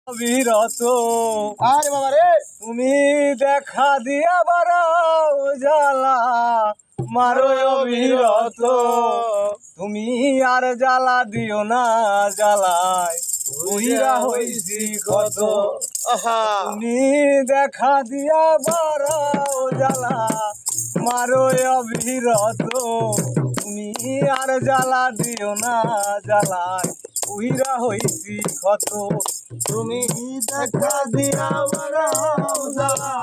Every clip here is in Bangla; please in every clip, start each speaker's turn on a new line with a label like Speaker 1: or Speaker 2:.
Speaker 1: বিরত
Speaker 2: আরে বাবা রে,
Speaker 1: তুমি দেখা দিয়া বাড়াও জ্বালা মারো অবিরত তুমি আর জ্বালা দিও না জ্বালায় বুইরা হইছি কত তুমি দেখা দিয়া বাড়াও জ্বালা মারো অবিরত তুমি আর জ্বালা দিও না জ্বালায় বুইরা হইছি কত
Speaker 2: তুমি দেখা দিয়া বাড়াও জ্বালা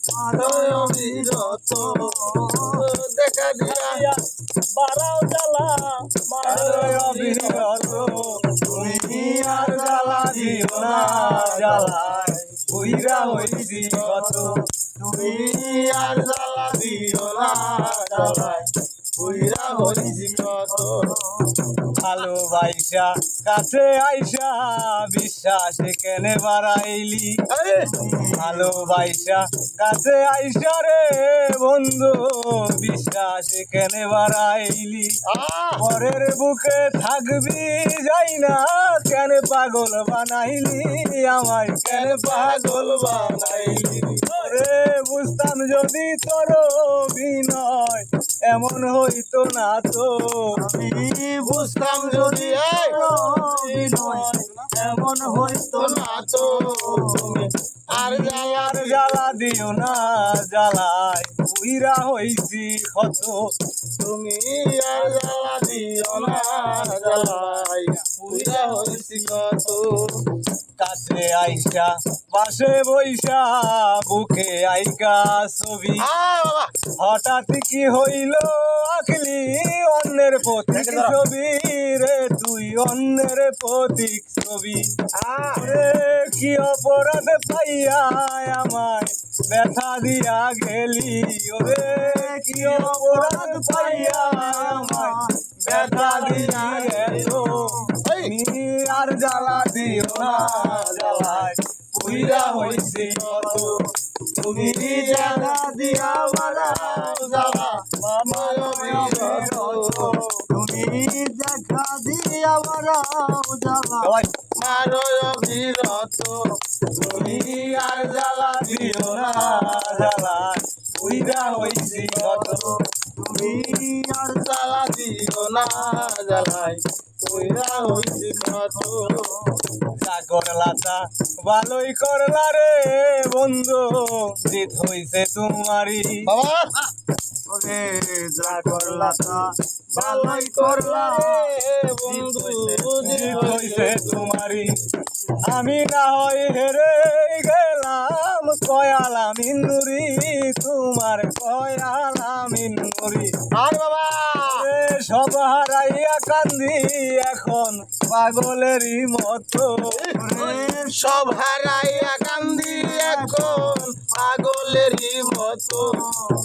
Speaker 2: মারো অবিরত দেখা দিয়া
Speaker 1: বাড়াও জ্বালা মারো অবিরত তুমি আর জ্বালা দিও না জ্বালায় বুইরা হইছি কত
Speaker 2: তুমি আর জ্বালা দিও না জ্বালায় বুইরা হইছি কত
Speaker 1: ভালোবাসা কাছে আইসা বিশ্বাস কেনে বাড়াইলি ভালোবাসা কাছে আইসা রে বন্ধু বিশ্বাস কেনে বাড়াইলি পরের বুকে থাকবি যাই না কেন পাগল বানাইলি আমায় কেন পাগল বানাইলি রে বুঝতাম যদি তোর বিনয় এমন হইতো না তো
Speaker 2: আমি বুঝতাম যদি এমন হইতো না তো তুমি আর
Speaker 1: জ্বালা দিও না জ্বালায় বুইরা হইছি কত
Speaker 2: তুমি আর জ্বালা দিও না জ্বালায় বুইরা হইছি কত
Speaker 1: কাছে আইসা পাশে বইসা বুকে আইকা ছবি হঠাৎ কি হইল আখলি অন্যের প্রতীক ছবি রে তুই অন্যের প্রতীক ছবি রে কি অপরাধ পাইয়া আমায় ব্যথা দিয়া গেলি ওরে কি অপরাধ পাইয়া আমায় ব্যথা দিয়া গেল তুমি আর জ্বালা দিও না জ্বালায় বুইরা হইছি কত
Speaker 2: তুমি জ্বালা দিয়া বাড়াও জ্বালা মারো অবিরত তুমি দেখা দিয়া বাড়াও জ্বালা মারো অবিরত
Speaker 1: তুমি আর জ্বালা দিও না জ্বালায় বুইরা হইছি কত
Speaker 2: তুমি আর জ্বালা দিও না জ্বালাই বুইরা হইছি কত
Speaker 1: যা করলাতা ভালোই করলা রে বন্ধু জিত হইছে তোমারি
Speaker 2: বাবা ওরে যা করলা তা ভালোই করলা রে বন্ধু
Speaker 1: জিত হইছে তোমারি আমি না হয় হেরে গেলাম কয়ালাম ইন্দুরি তোমার কয়ালাম ইন্দুরি
Speaker 2: আর বাবা
Speaker 1: সব হারাইয়া কান্দি এখন পাগলেরই মতো
Speaker 2: সব হারাইয়া কান্দি এখন পাগলেরই মতো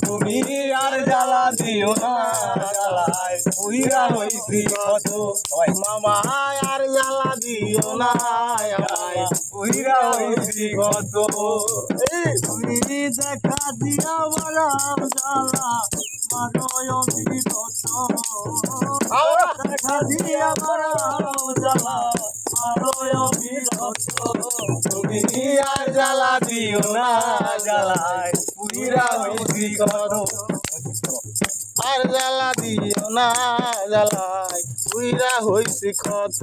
Speaker 1: তুমি আর জ্বালা দিও না জ্বালায় বুইরা হইছি কত
Speaker 2: মামা আর জ্বালা দিও না
Speaker 1: বুইরা হইছি কত
Speaker 2: তুমি দেখা দিয়া বাড়াও জ্বালা মারো অবিরত দেখা দিয়া বাড়াও জ্বালা মারো অবিরত
Speaker 1: তুমি আর জ্বালা দিও না জ্বালায় বুইরা হইছি কত
Speaker 2: আর জ্বালা দিও না জ্বালাই বুইরা হইছি কত।